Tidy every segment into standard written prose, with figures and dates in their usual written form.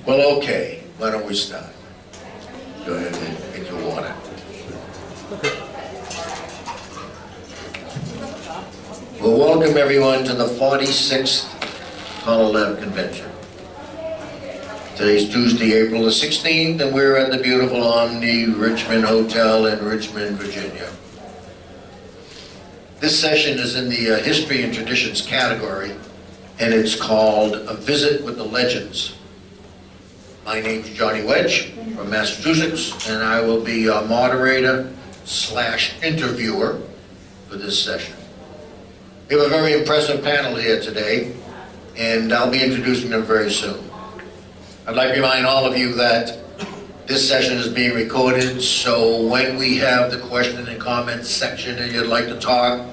Well, okay, why don't we start? Go ahead and get your water. Well, welcome everyone to the 46th CALLERLAB Convention. Today's Tuesday, April the 16th, and we're at the beautiful Omni Richmond Hotel in Richmond, Virginia. This session is in the History and Traditions category, and it's called A Visit with the Legends. My name's Johnny Wedge from Massachusetts, and I will be a moderator / interviewer for this session. We have a very impressive panel here today, and I'll be introducing them very soon. I'd like to remind all of you that this session is being recorded, so when we have the question and comment section and you'd like to talk,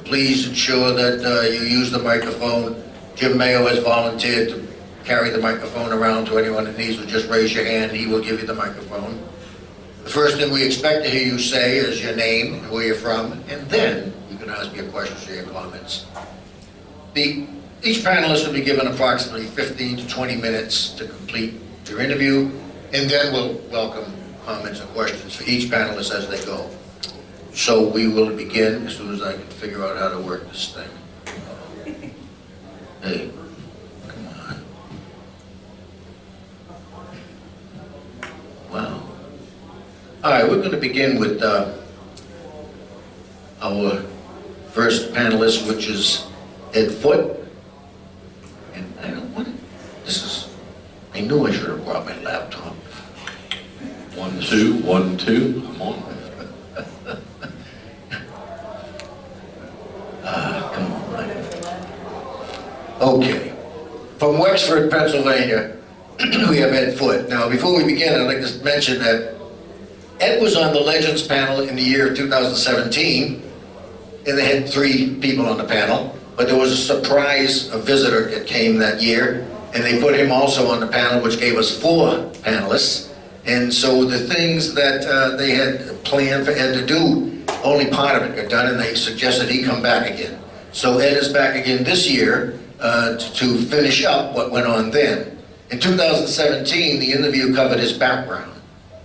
please ensure that you use the microphone. Jim Mayo has volunteered to carry the microphone around to anyone that needs to. Just raise your hand, he will give you the microphone. The first thing we expect to hear you say is your name and where you're from, and then you can ask your questions or your comments. Each panelist will be given approximately 15 to 20 minutes to complete their interview, and then we'll welcome comments and questions for each panelist as they go. So we will begin as soon as I can figure out how to work this thing. Hey, come on. Wow. All right, we're going to begin with our first panelist, which is Ed Foote. And I don't want I knew I should have brought my laptop. 1, 2, 1, 2, I'm on. Come on. Okay. From Wexford, Pennsylvania, we have Ed Foote. Now, before we begin, I'd like to mention that Ed was on the Legends panel in the year 2017, and they had 3 people on the panel, but there was a surprise visitor that came that year, and they put him also on the panel, which gave us 4 panelists. And so the things that they had planned for Ed to do, only part of it got done, and they suggested he come back again. So Ed is back again this year to finish up what went on then. In 2017, the interview covered his background.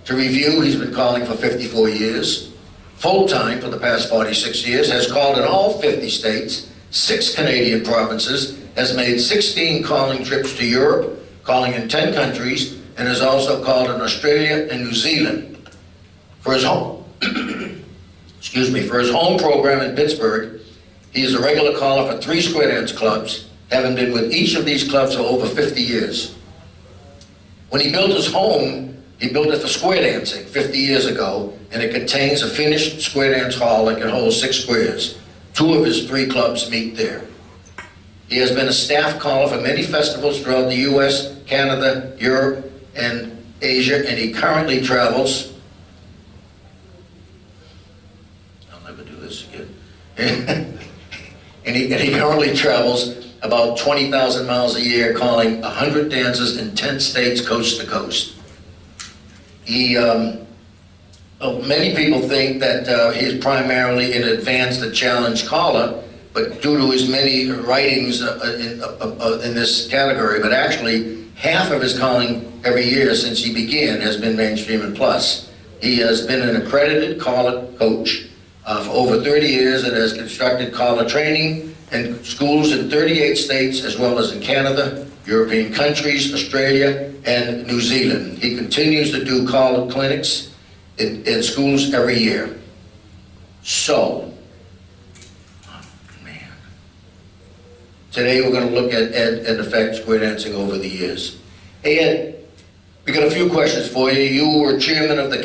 To review, he's been calling for 54 years, full-time for the past 46 years, has called in all 50 states, 6 Canadian provinces, has made 16 calling trips to Europe, calling in 10 countries, and has also called in Australia and New Zealand. For his home, for his home program in Pittsburgh, he is a regular caller for 3 square dance clubs, having been with each of these clubs for over 50 years. When he built his home, he built it for square dancing 50 years ago, and it contains a finished square dance hall that can hold 6 squares. 2 of his 3 clubs meet there. He has been a staff caller for many festivals throughout the US, Canada, Europe, and Asia, and he currently travels. I'll never do this again. and he currently travels about 20,000 miles a year, calling 100 dances in 10 states, coast to coast. Many people think that he is primarily an advanced and challenge caller, but due to his many writings in this category, but actually half of his calling every year since he began has been mainstream and plus. He has been an accredited caller coach for over 30 years and has constructed caller training in schools in 38 states as well as in Canada, European countries, Australia, and New Zealand. He continues to do caller clinics in schools every year. So, today we're going to look at Ed and effect square dancing over the years. Hey Ed, we got a few questions for you. You were chairman of the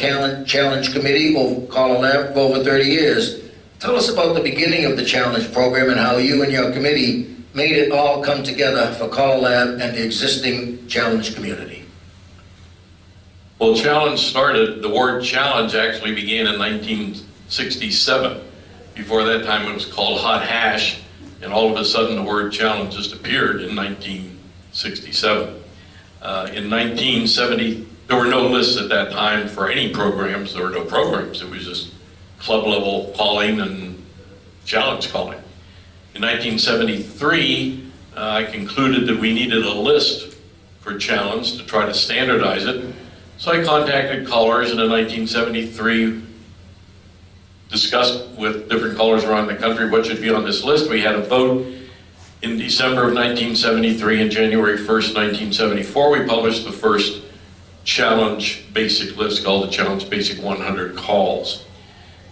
Challenge Committee of CALLERLAB for over 30 years. Tell us about the beginning of the Challenge program and how you and your committee made it all come together for CALLERLAB and the existing Challenge community. Well, the word challenge actually began in 1967. Before that time it was called hot hash, and all of a sudden the word challenge just appeared in 1967. In 1970, there were no lists at that time for any programs. There were no programs. It was just club level calling and challenge calling. In 1973, I concluded that we needed a list for challenge to try to standardize it. So I contacted callers, and in 1973 discussed with different callers around the country what should be on this list. We had a vote in December of 1973, and January 1st, 1974, we published the first challenge basic list called the Challenge Basic 100 Calls.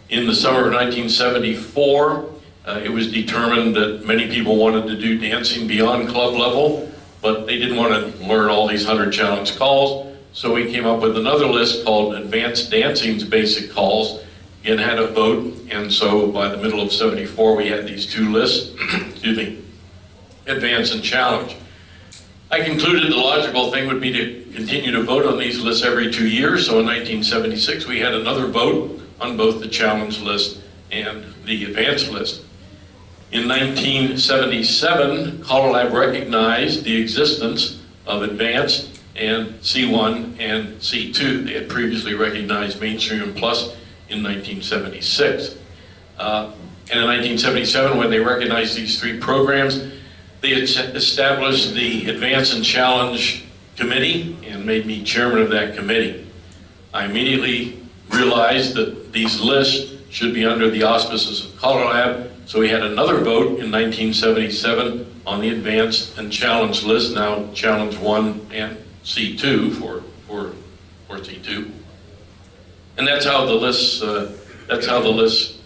In the summer of 1974, it was determined that many people wanted to do dancing beyond club level, but they didn't want to learn all these 100 challenge calls, so we came up with another list called Advanced Dancing's Basic Calls, and had a vote, and so by the middle of 74 we had these two lists, excuse me, Advance and Challenge. I concluded the logical thing would be to continue to vote on these lists every 2 years, so in 1976 we had another vote on both the Challenge list and the Advance list. In 1977, CALLERLAB recognized the existence of Advanced and C1 and C2. They had previously recognized Mainstream and Plus in 1976. And in 1977, when they recognized these three programs, they had established the Advance and Challenge Committee and made me chairman of that committee. I immediately realized that these lists should be under the auspices of CALLERLAB, so we had another vote in 1977 on the Advanced and Challenge list, now Challenge 1 and C2 for C2. And that's how the list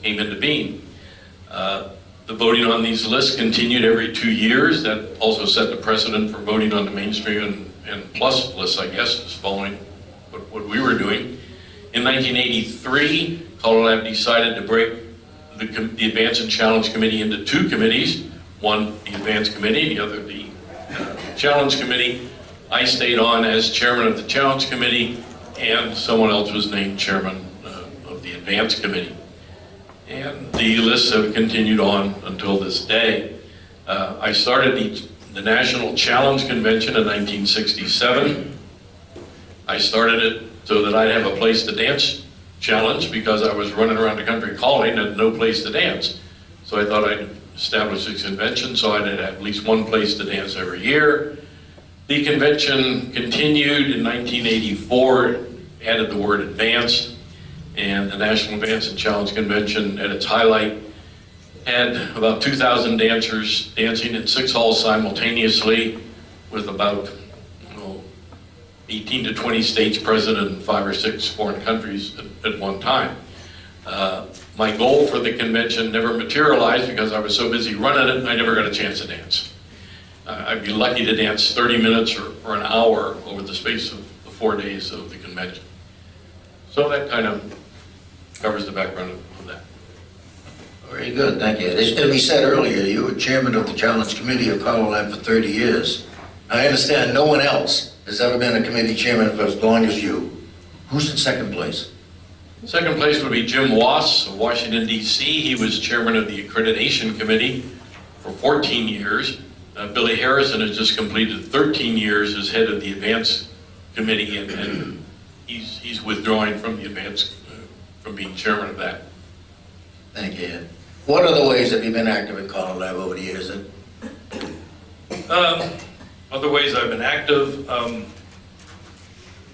came into being. The voting on these lists continued every 2 years. That also set the precedent for voting on the Mainstream and Plus lists, I guess, is following what we were doing. In 1983, CALLERLAB decided to break the Advance and Challenge Committee into two committees. One, the Advance Committee, the other, the Challenge Committee. I stayed on as chairman of the Challenge Committee, and someone else was named chairman of the Advance Committee. And the lists have continued on until this day. I started the National Challenge Convention in 1967. I started it so that I'd have a place to dance challenge because I was running around the country calling and had no place to dance. So I thought I'd establish this convention so I'd have at least one place to dance every year. The convention continued in 1984, added the word advanced, and the National Advance and Challenge Convention at its highlight had about 2,000 dancers dancing in 6 halls simultaneously with about 18 to 20 states present in 5 or 6 foreign countries at one time. My goal for the convention never materialized because I was so busy running it, I never got a chance to dance. I'd be lucky to dance 30 minutes or an hour over the space of the 4 days of the convention. So that kind of covers the background of that. Very good, thank you. As we said earlier, you were chairman of the Challenge Committee of CALLERLAB for 30 years. I understand no one else has ever been a committee chairman for as long as you. Who's in second place? Second place would be Jim Wass of Washington, D.C. He was chairman of the Accreditation Committee for 14 years. Billy Harrison has just completed 13 years as head of the Advance Committee, and he's withdrawing from the Advance, from being chairman of that. Thank you, Ed. What other ways have you been active in CALLERLAB over the years, Ed? Other ways I've been active.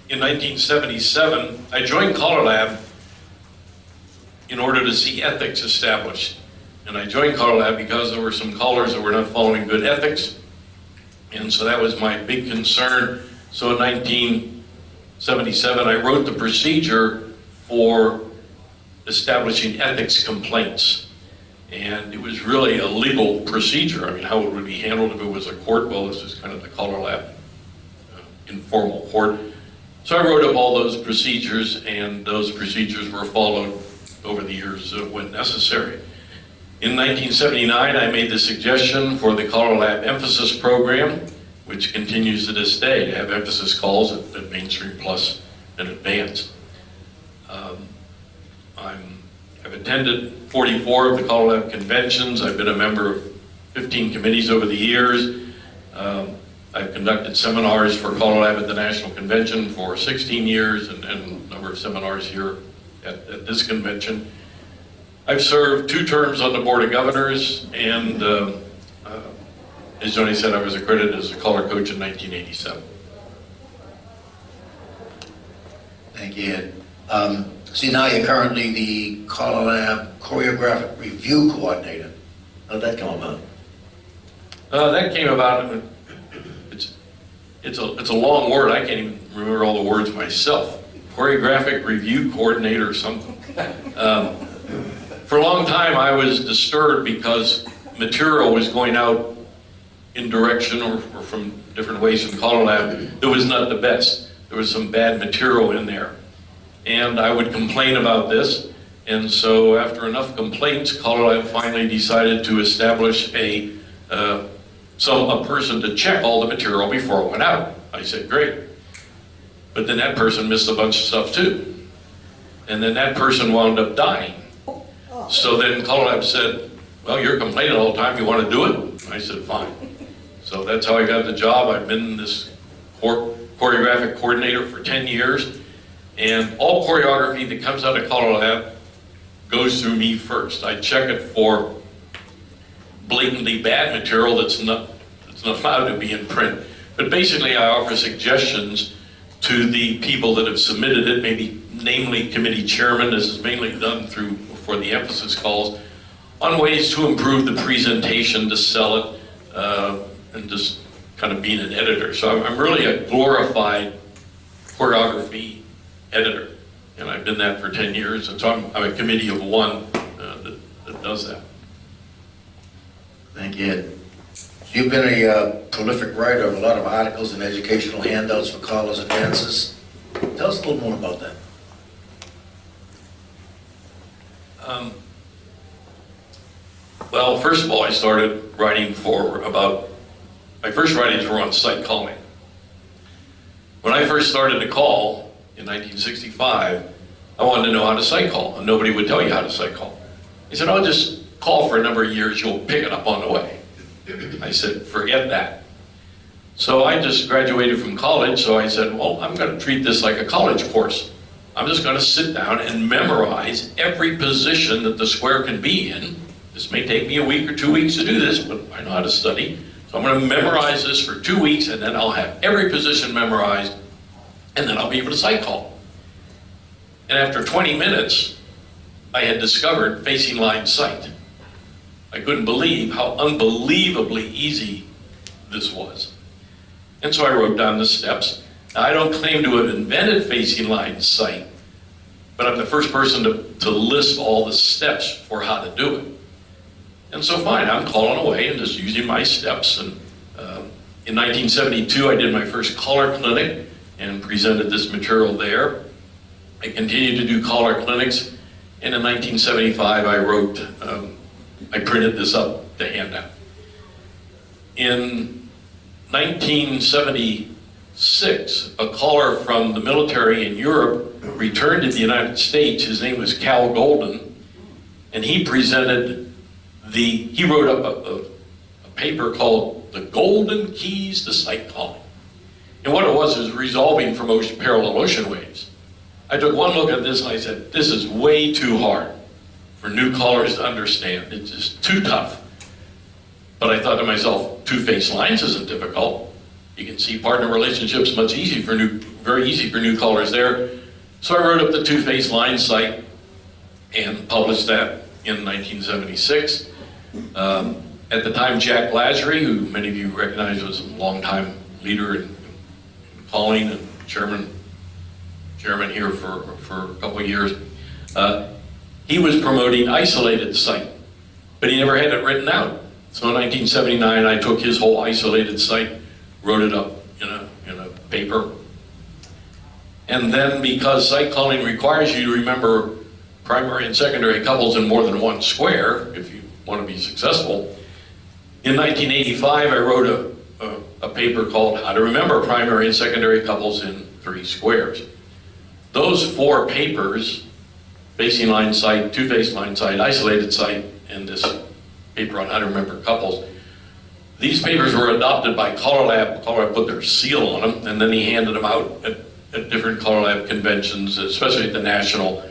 In 1977, I joined CALLERLAB in order to see ethics established. And I joined CALLERLAB because there were some callers that were not following good ethics. And so that was my big concern. So in 1977, I wrote the procedure for establishing ethics complaints. And it was really a legal procedure. I mean, how it would be handled if it was a court. Well, this is kind of the CALLERLAB informal court. So I wrote up all those procedures, and those procedures were followed over the years when necessary. In 1979, I made the suggestion for the CALLERLAB Emphasis Program, which continues to this day to have emphasis calls at Mainstream Plus and Advance. I've attended 44 of the CALLERLAB conventions. I've been a member of 15 committees over the years. I've conducted seminars for CALLERLAB at the National Convention for 16 years and a number of seminars here at this convention. I've served 2 terms on the Board of Governors, and as Johnny said, I was accredited as a caller coach in 1987. Thank you, Ed. See, now you're currently the CALLERLAB Choreographic Review Coordinator. How'd that come about? That came about, it's a long word, I can't even remember all the words myself. Choreographic Review Coordinator or something. For a long time I was disturbed because material was going out in direction or from different ways from CALLERLAB that was not the best. There was some bad material in there. And I would complain about this, and so after enough complaints, CALLERLAB finally decided to establish a person to check all the material before it went out. I said, great. But then that person missed a bunch of stuff too. And then that person wound up dying. So then CALLERLAB said, well, you're complaining all the time, you want to do it? I said, fine. So that's how I got the job. I've been this choreographic coordinator for 10 years. And all choreography that comes out of CALLERLAB goes through me first. I check it for blatantly bad material that's not allowed to be in print. But basically I offer suggestions to the people that have submitted it, maybe namely committee chairman. This is mainly done for the emphasis calls, on ways to improve the presentation, to sell it, and just kind of being an editor. So I'm really a glorified choreography editor, and I've been that for 10 years, and so I'm a committee of one that does that. Thank you, Ed. You've been a prolific writer of a lot of articles and educational handouts for callers and dancers. Tell us a little more about that. Well, first of all, I started writing my first writings were on sight calling. When I first started to call in 1965, I wanted to know how to sight call, and nobody would tell you how to sight call. He said, oh, just call for a number of years, you'll pick it up on the way. I said, forget that. So I just graduated from college, so I said, well, I'm going to treat this like a college course. I'm just going to sit down and memorize every position that the square can be in. This may take me a week or 2 weeks to do this, but I know how to study. So I'm going to memorize this for 2 weeks, and then I'll have every position memorized, and then I'll be able to sight call. And after 20 minutes, I had discovered facing line sight. I couldn't believe how unbelievably easy this was. And so I wrote down the steps. Now, I don't claim to have invented facing line sight, but I'm the first person to list all the steps for how to do it. And so fine, I'm calling away and just using my steps. And in 1972, I did my first caller clinic and presented this material there. I continued to do caller clinics, and in 1975, I printed this up to hand out. In 1976, a caller from the military in Europe returned to the United States. His name was Cal Golden, and he wrote up a paper called The Golden Keys to Sight Calling. And what it was resolving from parallel ocean waves. I took one look at this and I said, this is way too hard for new callers to understand. It's just too tough. But I thought to myself, two-faced lines isn't difficult. You can see partner relationships very easy for new callers there. So I wrote up the two-faced line sight and published that in 1976. At the time, Jack Lasry, who many of you recognize was a longtime leader in calling and chairman here for a couple of years, he was promoting isolated sight, but he never had it written out. So in 1979, I took his whole isolated sight, wrote it up in a paper. And then, because sight calling requires you to remember primary and secondary couples in more than one square, if you want to be successful, in 1985, I wrote a paper called How to Remember Primary and Secondary Couples in 3 Squares. Those 4 papers, facing line sight, two-faced line sight, isolated sight, and this paper on how to remember couples, these papers were adopted by CALLERLAB. CALLERLAB put their seal on them, and then he handed them out at different CALLERLAB conventions, especially at the national.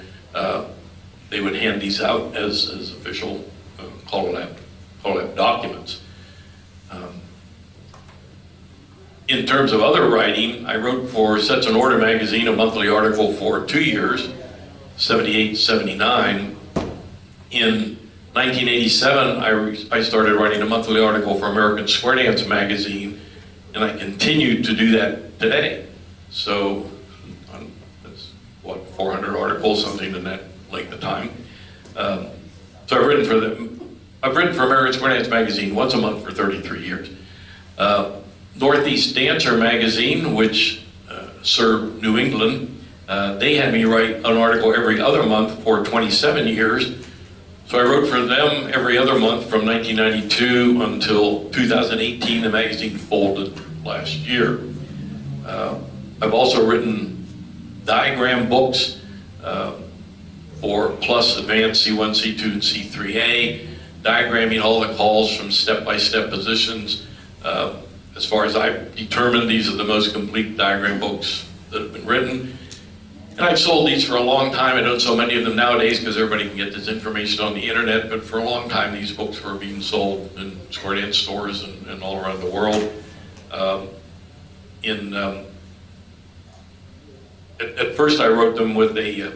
They would hand these out as official CALLERLAB documents. In terms of other writing, I wrote for Sets and Order magazine, a monthly article for 2 years, 78, 79. In 1987, I started writing a monthly article for American Square Dance magazine, and I continue to do that today. So, that's what, 400 articles, something in that length of time. So I've written for American Square Dance magazine once a month for 33 years. Northeast Dancer magazine, which served New England, they had me write an article every other month for 27 years. So I wrote for them every other month from 1992 until 2018. The magazine folded last year. I've also written diagram books for Plus, Advanced, C1, C2, and C3A, diagramming all the calls from step-by-step positions. As far as I've determined, these are the most complete diagram books that have been written. And I've sold these for a long time. I don't sell many of them nowadays because everybody can get this information on the internet, but for a long time these books were being sold in square dance stores and all around the world. At first I wrote them with a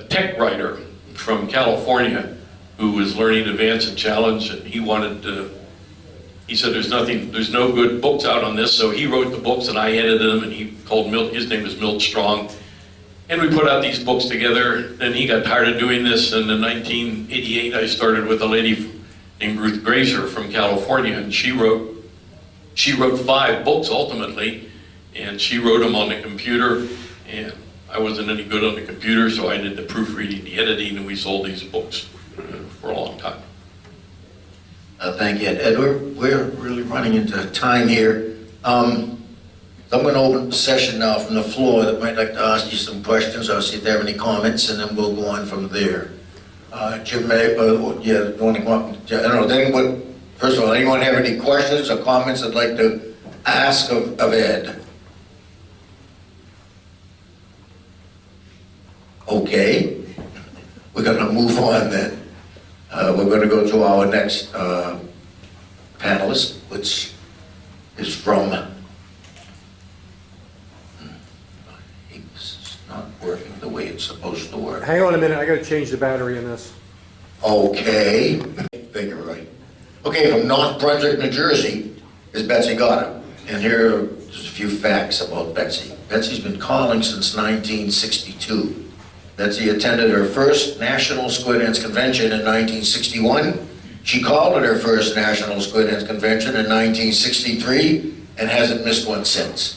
tech writer from California who was learning Advance and Challenge, and he wanted he said there's no good books out on this, so he wrote the books and I edited them, and he called his name was Milt Strong. And we put out these books together. Then he got tired of doing this, and in 1988 I started with a lady named Ruth Grazer from California, and she wrote 5 books ultimately, and she wrote them on the computer, and I wasn't any good on the computer, so I did the proofreading, the editing, and we sold these books for a long time. Thank you, Ed. We're really running into time here. I'm going to open the session now from the floor that might like to ask you some questions or see if they have any comments, and then we'll go on from there. Jim, you want to come up? I don't know. First of all, anyone have any questions or comments they'd like to ask of Ed? Okay, we're going to move on then. We're going to go to our next panelist, which is from... It's not working the way it's supposed to work. Hang on a minute, I got to change the battery in this. Okay. Thank you, Roy. Okay, from North Brunswick, New Jersey, is Betsy Gotta. And here are just a few facts about Betsy. Betsy's been calling since 1962. Betsy attended her first National Square Dance Convention in 1961. She called at her first National Square Dance Convention in 1963 and hasn't missed one since.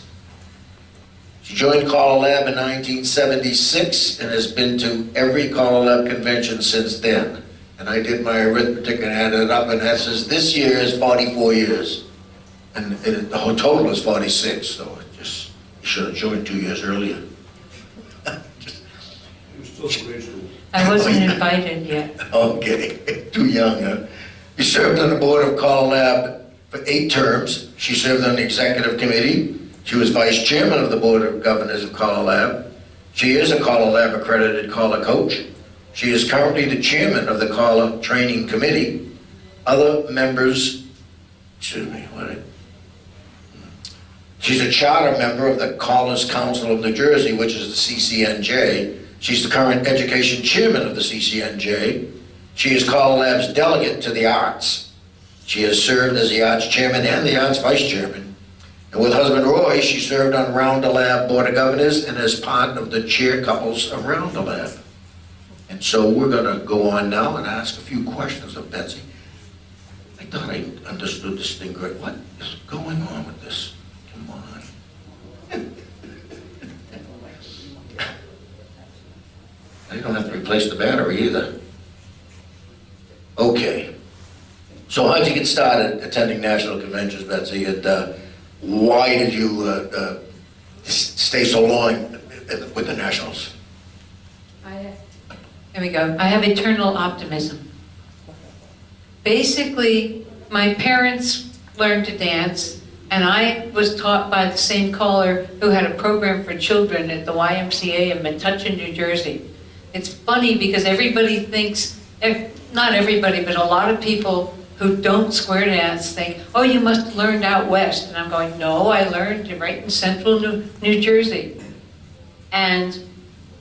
She joined CALLERLAB in 1976 and has been to every CALLERLAB convention since then. And I did my arithmetic and added it up, and that says this year is 44 years. And the whole total is 46, so you should have joined 2 years earlier. I wasn't invited yet. Okay, too young, huh? She served on the board of CALLERLAB for 8 terms. She served on the executive committee. She was vice chairman of the board of governors of CALLERLAB. She is a CALLERLAB accredited caller coach. She is currently the chairman of the caller training committee. Other members, she's a charter member of the Callers Council of New Jersey, which is the CCNJ. She's the current education chairman of the CCNJ. She is CALLERLAB's delegate to the arts. She has served as the arts chairman and the arts vice chairman. And with husband Roy, she served on RoundTheLab Board of Governors and as part of the chair couples of RoundTheLab. And so we're going to go on now and ask a few questions of Betsy. I thought I understood this thing great. What is going on with this? Come on. I don't have to replace the battery either. Okay. So how'd you get started attending national conventions, Betsy? And why did you stay so long with the nationals? Here we go. I have eternal optimism. Basically, my parents learned to dance, and I was taught by the same caller who had a program for children at the YMCA in Metuchen, New Jersey. It's funny because everybody thinks, not everybody, but a lot of people who don't square dance think, oh, you must have learned out west. And I'm going, no, I learned right in central New Jersey. And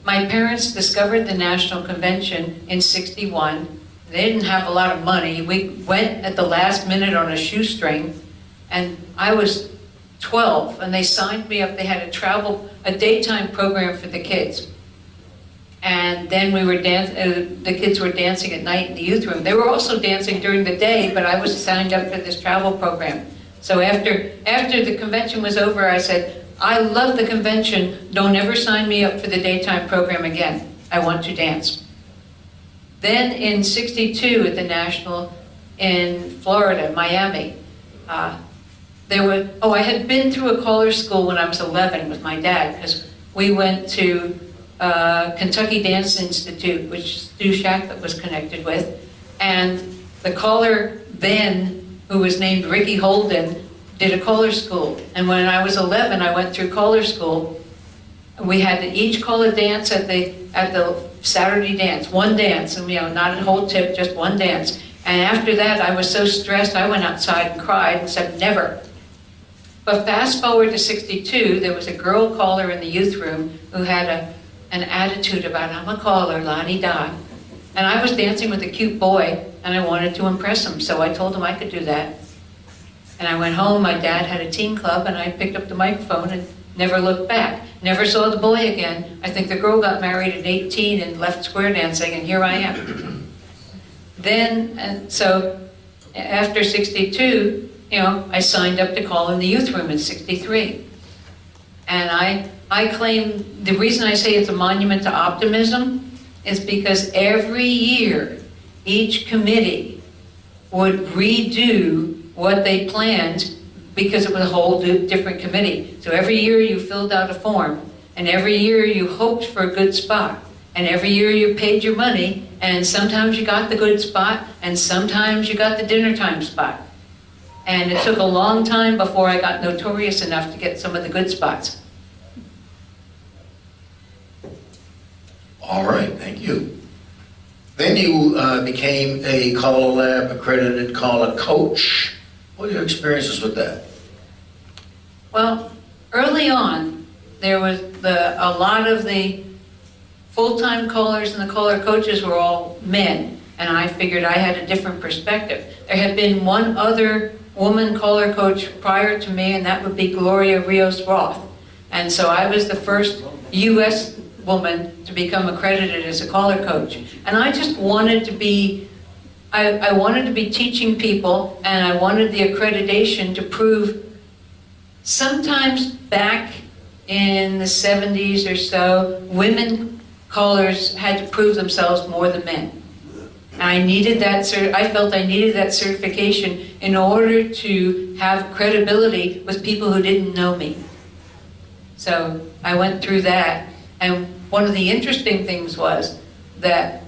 my parents discovered the National Convention in '61. They didn't have a lot of money. We went at the last minute on a shoestring, and I was 12, and they signed me up. They had a daytime program for the kids. And then we were the kids were dancing at night in the youth room. They were also dancing during the day, but I was signed up for this travel program. So after the convention was over, I said, I love the convention, don't ever sign me up for the daytime program again. I want to dance. Then in '62 at the National in Florida, Miami, I had been through a caller school when I was 11 with my dad, because we went to Kentucky Dance Institute, which Stu Shacklet was connected with, and the caller then, who was named Ricky Holden, did a caller school. And when I was 11, I went through caller school. We had to each call a dance at the Saturday dance, one dance, and not a whole tip, just one dance. And after that, I was so stressed, I went outside and cried and said, never. But fast forward to '62, there was a girl caller in the youth room who had an attitude about, I'm a caller, la-di-da. And I was dancing with a cute boy, and I wanted to impress him, so I told him I could do that. And I went home, my dad had a teen club, and I picked up the microphone and never looked back. Never saw the boy again. I think the girl got married at 18 and left square dancing, and here I am. So after '62, I signed up to call in the youth room in '63. And I claim, the reason I say it's a monument to optimism is because every year, each committee would redo what they planned, because it was a whole different committee. So every year you filled out a form, and every year you hoped for a good spot, and every year you paid your money, and sometimes you got the good spot, and sometimes you got the dinner time spot. And it took a long time before I got notorious enough to get some of the good spots. All right, thank you. Then you became a CALLERLAB accredited caller coach. What are your experiences with that? Well, early on, there was a lot of the full-time callers and the caller coaches were all men, and I figured I had a different perspective. There had been one other woman caller coach prior to me, and that would be Gloria Rios Roth. And so I was the first U.S. woman to become accredited as a caller coach. And I just wanted to be, I wanted to be teaching people, and I wanted the accreditation to prove, sometimes back in the 70s or so, women callers had to prove themselves more than men. And I needed that, I felt I needed that certification in order to have credibility with people who didn't know me. So I went through that, and one of the interesting things was that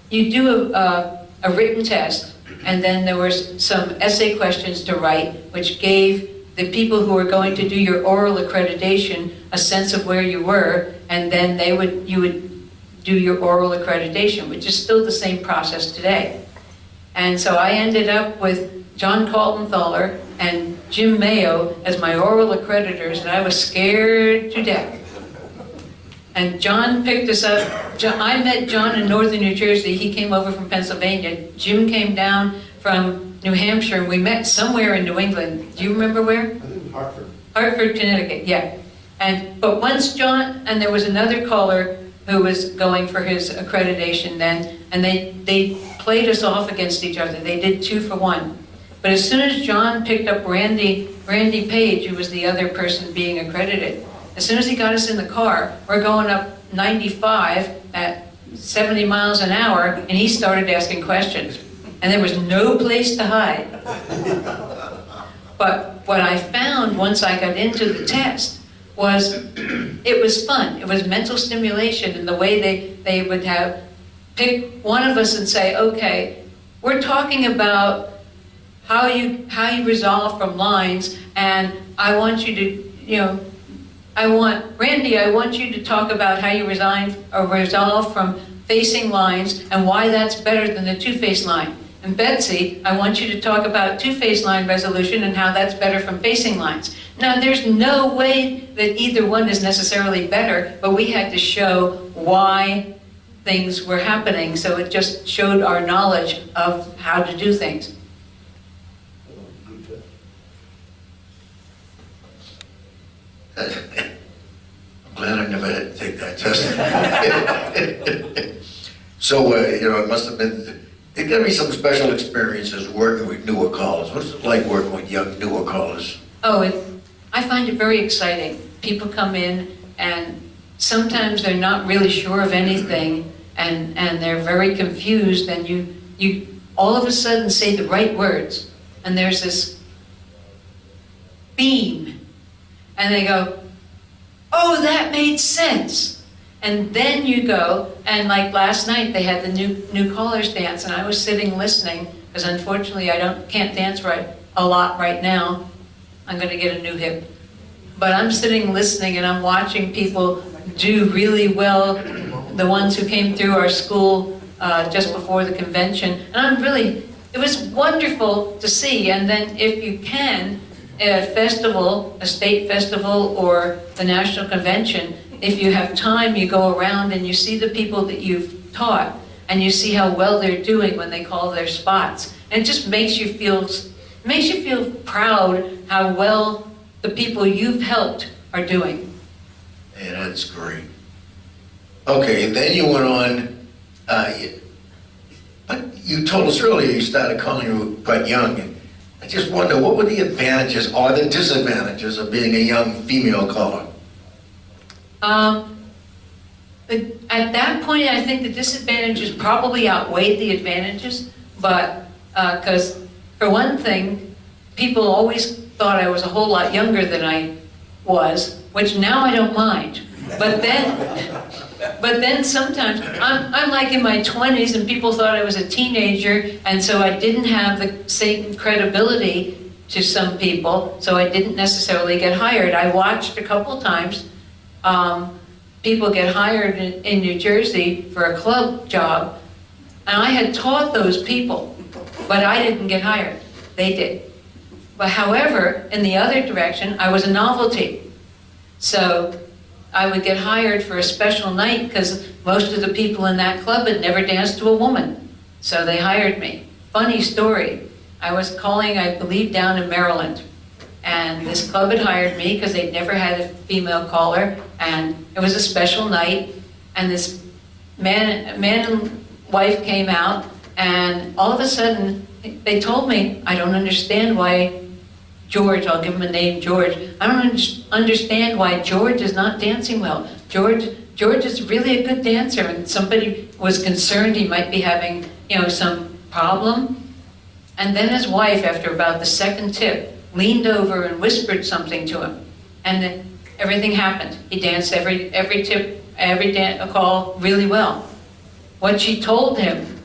you do a written test, and then there were some essay questions to write, which gave the people who were going to do your oral accreditation a sense of where you were, and then you would do your oral accreditation, which is still the same process today. And so I ended up with John Kaltenthaler and Jim Mayo as my oral accreditors, and I was scared to death. And John picked us up. I met John in northern New Jersey. He came over from Pennsylvania. Jim came down from New Hampshire, and we met somewhere in New England. Do you remember where? I think Hartford. Hartford, Connecticut, yeah. But once John, and there was another caller who was going for his accreditation then, and they played us off against each other. They did 2 for 1. But as soon as John picked up Randy Page, who was the other person being accredited, as soon as he got us in the car, we're going up 95 at 70 miles an hour, and he started asking questions. And there was no place to hide. But what I found once I got into the test was it was fun. It was mental stimulation, and the way they would have pick one of us and say, okay, we're talking about how you resolve from lines, and I want you to, Randy, I want you to talk about how you resolve from facing lines and why that's better than the two-face line. And Betsy, I want you to talk about two-phase line resolution and how that's better from facing lines. Now, there's no way that either one is necessarily better, but we had to show why things were happening, so it just showed our knowledge of how to do things. I'm glad I never had to take that test. So, it must have been, there gotta be some special experiences working with newer callers. What's it like working with young, newer callers? Oh, I find it very exciting. People come in and sometimes they're not really sure of anything and they're very confused, and you all of a sudden say the right words and there's this beam and they go, oh, that made sense. And then you go, and like last night they had the new callers dance, and I was sitting listening because unfortunately I can't dance a lot right now. I'm going to get a new hip. But I'm sitting listening and I'm watching people do really well, the ones who came through our school just before the convention. And it was wonderful to see. And then if you can, a festival, a state festival or the national convention, if you have time, you go around and you see the people that you've taught and you see how well they're doing when they call their spots. And it just makes you feel proud how well the people you've helped are doing. Yeah, that's great. Okay, and then you went on, but you told us earlier you started calling you quite young. And I just wonder, what were the advantages or the disadvantages of being a young female caller? At that point, I think the disadvantages probably outweighed the advantages, but because for one thing, people always thought I was a whole lot younger than I was, which now I don't mind. But then sometimes I'm like in my 20s and people thought I was a teenager, and so I didn't have the same credibility to some people, so I didn't necessarily get hired. I watched a couple times people get hired in New Jersey for a club job, and I had taught those people, but I didn't get hired. They did. But however, in the other direction, I was a novelty. So I would get hired for a special night because most of the people in that club had never danced to a woman. So they hired me. Funny story. I was calling, I believe, down in Maryland. And this club had hired me because they'd never had a female caller. And it was a special night. And this man and wife came out. And all of a sudden, they told me, I don't understand why George, I'll give him a name, George. I don't understand why George is not dancing well. George is really a good dancer, and somebody was concerned he might be having, some problem. And then his wife, after about the second tip, leaned over and whispered something to him, and then everything happened. He danced every tip, call really well. What she told him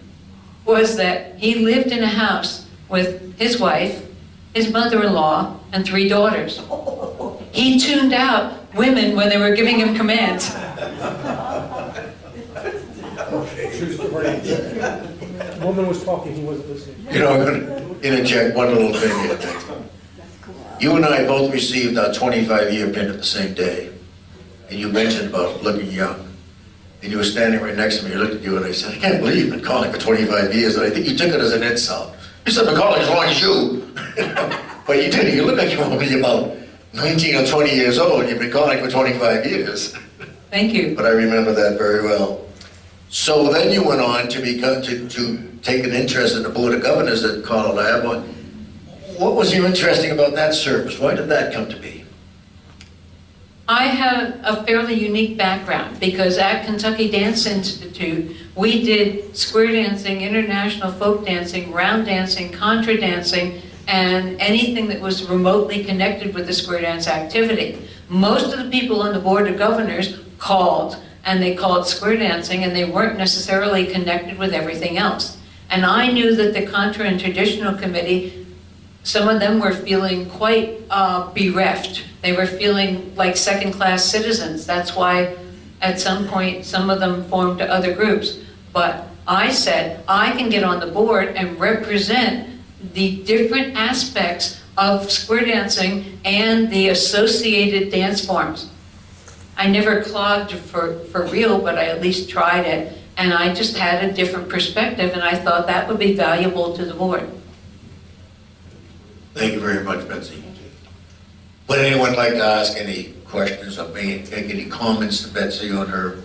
was that he lived in a house with his wife, his mother-in-law, and 3 daughters. He tuned out women when they were giving him commands. The woman was talking, he wasn't listening. I'm going to interject one little thing here. You and I both received our 25-year pin at the same day. And you mentioned about looking young. And you were standing right next to me, I looked at you and I said, I can't believe you've been calling for 25 years. And I think you took it as an insult. You said, I've been calling as long as you. But you didn't. You look like you're only about 19 or 20 years old. You've been calling for 25 years. Thank you. But I remember that very well. So then you went on to take an interest in the Board of Governors at CALLERLAB. What was so interesting about that service? Why did that come to be? I have a fairly unique background because at Kentucky Dance Institute, we did square dancing, international folk dancing, round dancing, contra dancing, and anything that was remotely connected with the square dance activity. Most of the people on the Board of Governors called, and they called square dancing, and they weren't necessarily connected with everything else. And I knew that the Contra and Traditional Committee, some of them were feeling quite bereft. They were feeling like second-class citizens. That's why at some point some of them formed other groups. But I said, I can get on the board and represent the different aspects of square dancing and the associated dance forms. I never clogged for real, but I at least tried it. And I just had a different perspective, and I thought that would be valuable to the board. Thank you very much, Betsy. Would anyone like to ask any questions or make any comments to Betsy on her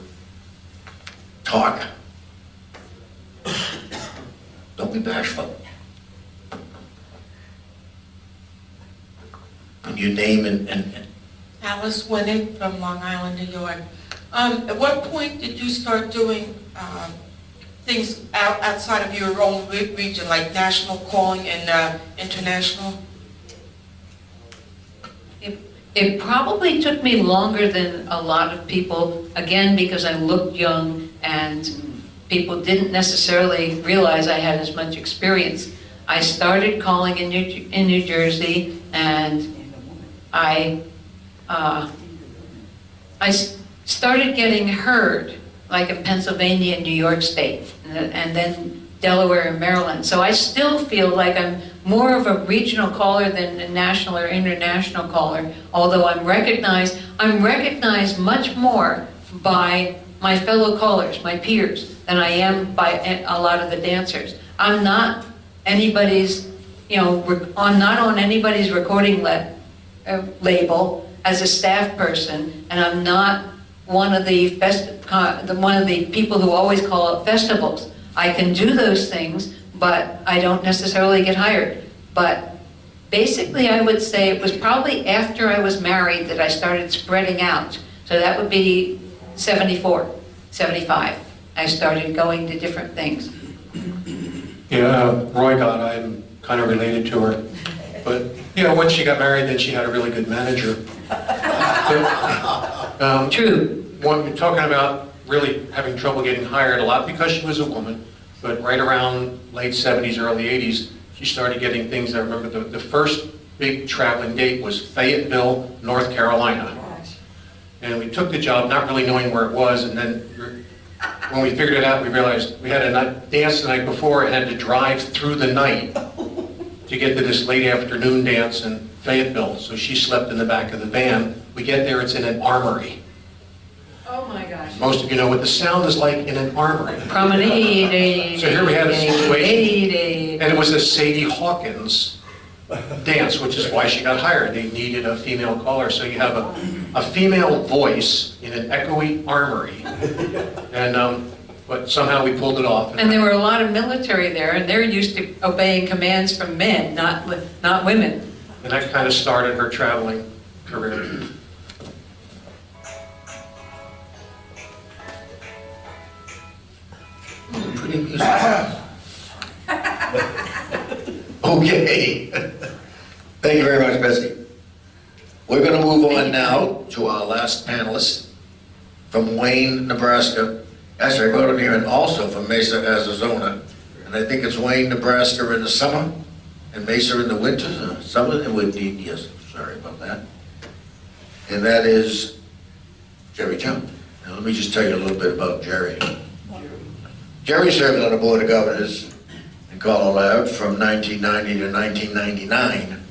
talk? Don't be bashful. And your name and Alice Winnick from Long Island, New York. At what point did you start doing things outside of your own region, like national calling and international? It probably took me longer than a lot of people, again, because I looked young and people didn't necessarily realize I had as much experience. I started calling in New Jersey, and I started getting heard, like in Pennsylvania and New York State, and then Delaware and Maryland. So I still feel like I'm more of a regional caller than a national or international caller, although I'm recognized much more by my fellow callers, my peers, than I am by a lot of the dancers. I'm not anybody's, I'm not on anybody's recording label as a staff person, and I'm not one of the people who always call it festivals. I can do those things, but I don't necessarily get hired. But basically, I would say it was probably after I was married that I started spreading out. So that would be 74, 75. I started going to different things. Yeah, Roy Gotta, I'm kind of related to her. But, once she got married, then she had a really good manager. But, True. when we're talking about really having trouble getting hired, a lot because she was a woman, but right around late 70s, early 80s, she started getting things. I remember the first big traveling date was Fayetteville, North Carolina. And we took the job not really knowing where it was, and then when we figured it out, we realized we had a dance the night before and had to drive through the night to get to this late afternoon dance in Fayetteville. So she slept in the back of the van. We get there, it's in an armory. Oh my gosh. Most of you know what the sound is like in an armory. Promenade. So here we had a situation, and it was a Sadie Hawkins dance, which is why she got hired. They needed a female caller, so you have a female voice in an echoey armory, and but somehow we pulled it off. And there were a lot of military there, and they're used to obeying commands from men, not women. And that kind of started her traveling career. pretty music. Okay. Thank you very much, Betsy. We're going to move on now to our last panelist from Wayne, Nebraska. Actually, I wrote him here, and also from Mesa, Arizona. And I think it's Wayne, Nebraska in the summer, and Mesa in the winter. Summer, it would need, yes, sorry about that. And that is Jerry Junck. Now, let me just tell you a little bit about Jerry. Jerry served on the Board of Governors in CALLERLAB from 1990 to 1999.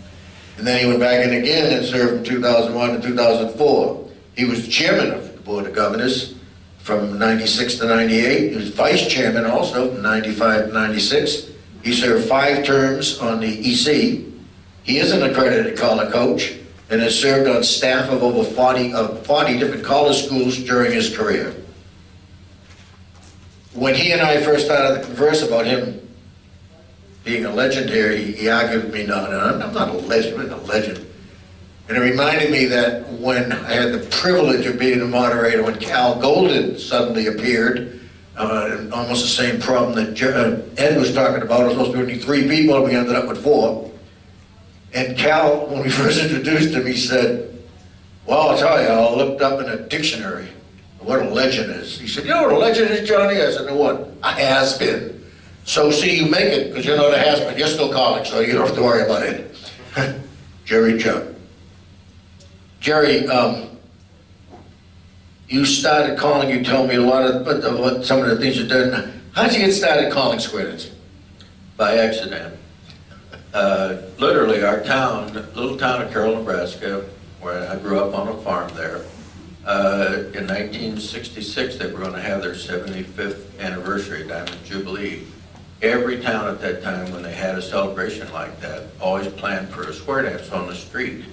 And then he went back in again and served from 2001 to 2004. He was the chairman of the Board of Governors from 96 to 98. He was vice chairman also from 95 to 96. He served 5 terms on the EC. He is an accredited collar coach and has served on staff of over 40 different collar schools during his career. When he and I first started to converse about him being a legend here, he argued with me, no, I'm not a legend, I'm a legend. And it reminded me that when I had the privilege of being a moderator, when Cal Golden suddenly appeared, and almost the same problem that Ed was talking about. It was supposed to be only 3 people, and we ended up with 4. And Cal, when we first introduced him, he said, well, I'll tell you, I looked up in a dictionary what a legend is. He said, you know what a legend is, Johnny? I said, no, what? A has-been. So see, you make it, because you're not a has-been. You're still calling, so you don't have to worry about it. Jerry Junck. Jerry, you started calling, you told me a lot of some of the things you've done. How did you get started calling square dance? By accident. Literally, our town, little town of Carroll, Nebraska, where I grew up on a farm there, in 1966, they were going to have their 75th anniversary, Diamond Jubilee. Every town at that time, when they had a celebration like that, always planned for a square dance on the street.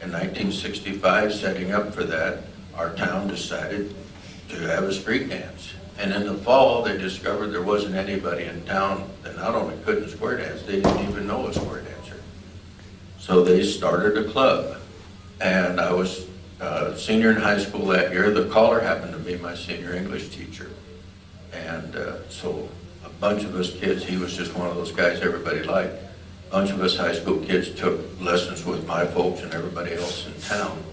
In 1965, setting up for that, our town decided to have a street dance. And in the fall, they discovered there wasn't anybody in town that not only couldn't square dance, they didn't even know a square dancer. So they started a club. And I was a senior in high school that year. The caller happened to be my senior English teacher. And so a bunch of us kids, he was just one of those guys everybody liked. A bunch of us high school kids took lessons with my folks and everybody else in town.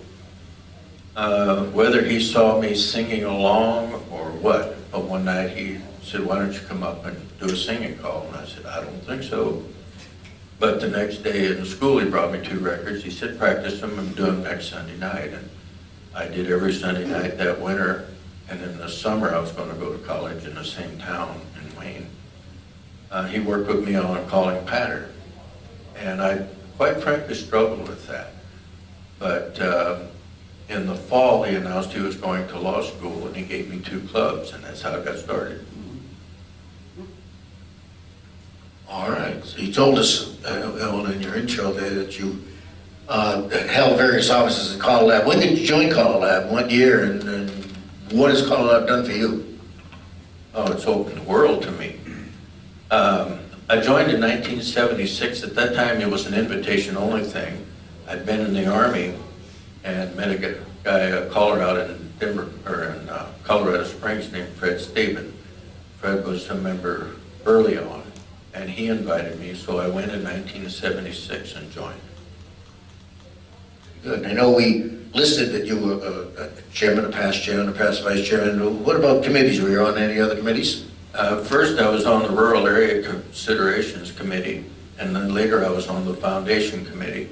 Whether he saw me singing along or what, but one night he said, "Why don't you come up and do a singing call?" And I said, "I don't think so." But the next day in school, he brought me 2 records. He said, "Practice them and do them next Sunday night." And I did every Sunday night that winter. And in the summer, I was going to go to college in the same town in Wayne. He worked with me on a calling pattern. And I quite frankly struggled with that. But in the fall, he announced he was going to law school, and he gave me 2 clubs, and that's how I got started. All right, so you told us, Ellen, in your intro there that you held various offices at CALLERLAB. When did you join CALLERLAB? What year, and what has CALLERLAB done for you? Oh, it's opened the world to me. I joined in 1976. At that time, it was an invitation-only thing. I'd been in the Army and met a guy, a caller out in Denver, or in Colorado Springs, named Fred Staben. Fred was a member early on, and he invited me, so I went in 1976 and joined. Good. I know we listed that you were a chairman, a past chairman, a past vice chairman. What about committees? Were you on any other committees? First, I was on the Rural Area Considerations Committee, and then later I was on the Foundation Committee.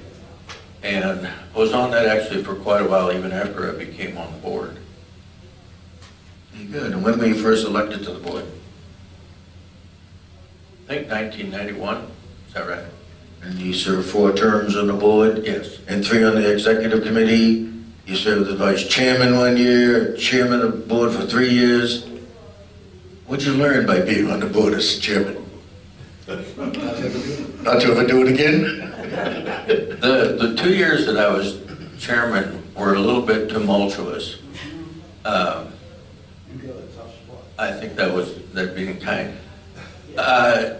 And I was on that actually for quite a while, even after I became on the board. Good. And when were you first elected to the board? I think 1991, is that right? And you served 4 terms on the board? Yes. And 3 on the executive committee. You served as vice chairman 1 year, chairman of the board for 3 years. What'd you learn by being on the board as chairman? Not to ever do it again? The 2 years that I was chairman were a little bit tumultuous. I think that being kind. The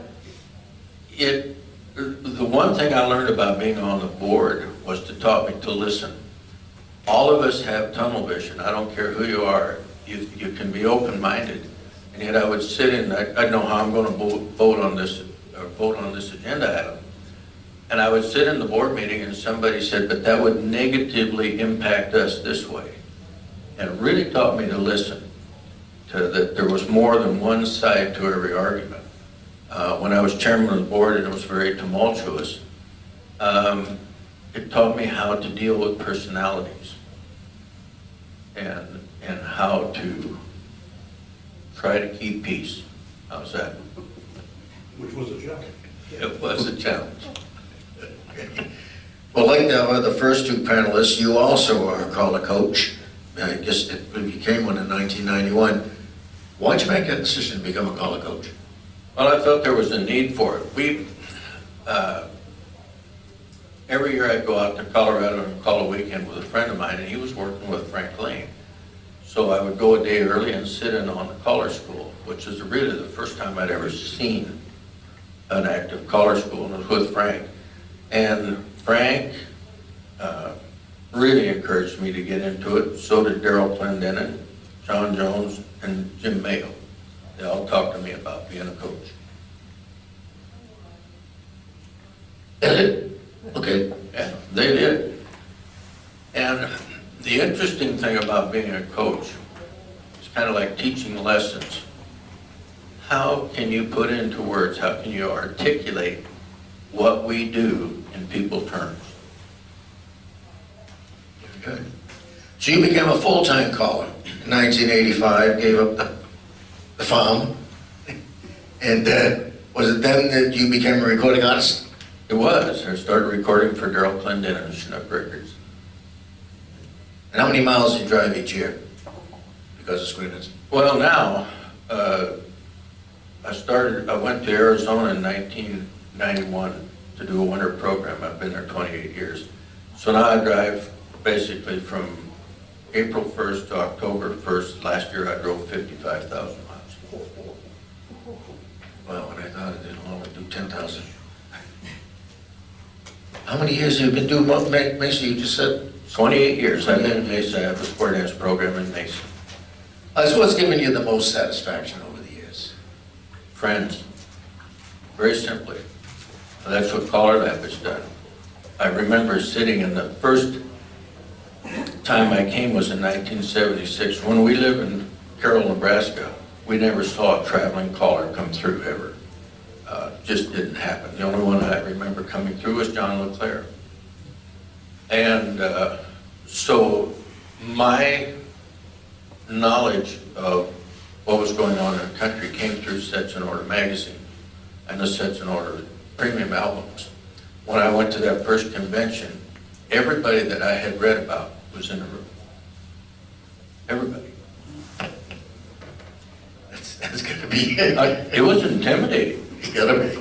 one thing I learned about being on the board was to taught me to listen. All of us have tunnel vision. I don't care who you are. You can be open-minded. And yet I would sit in, I know how I'm going to vote on this agenda item. And I would sit in the board meeting and somebody said, "But that would negatively impact us this way." And it really taught me to listen, that there was more than one side to every argument. When I was chairman of the board and it was very tumultuous, it taught me how to deal with personalities and how to try to keep peace. How's that? Which was a challenge. It was a challenge. Well, like the first 2 panelists, you also are called a coach. I guess it became one in 1991. Why'd you make that decision to become a caller coach? Well, I felt there was a need for it. Every year I'd go out to Colorado and call a weekend with a friend of mine, and he was working with Frank Lane. So I would go a day early and sit in on the caller school, which is really the first time I'd ever seen an active caller school, and it was with Frank. And Frank really encouraged me to get into it. So did Darrell Clendenin, John Jones, and Jim Mayo. They all talked to me about being a coach. Okay. Yeah, they did. And the interesting thing about being a coach is kind of like teaching lessons. How can you put into words, how can you articulate what we do in people's terms? Okay. So you became a full-time caller in 1985, gave up the farm, And was it then that you became a recording artist? It was. I started recording for Daryl Clendon and Chinook Records. And how many miles do you drive each year because of screenings? Well, now, I went to Arizona in 1991 to do a winter program. I've been there 28 years. So now I drive basically from April 1st to October 1st. Last year I drove 55,000 miles. Well, and I thought I didn't only do 10,000. How many years have you been doing Mesa, you just said? 28 years. I've been in Mesa. I have a square dance program in Mesa. So what's given you the most satisfaction over the years? Friends. Very simply. That's what CALLERLAB has done. I remember sitting in the first time I came was in 1976. When we lived in Carroll, Nebraska, we never saw a traveling caller come through ever. Just didn't happen. The only one I remember coming through was John LeClaire. And so my knowledge of what was going on in the country came through Sets in Order magazine and the Sets in Order premium albums. When I went to that first convention, everybody that I had read about was in the room. Everybody. That's gonna be It was intimidating. It's gotta be.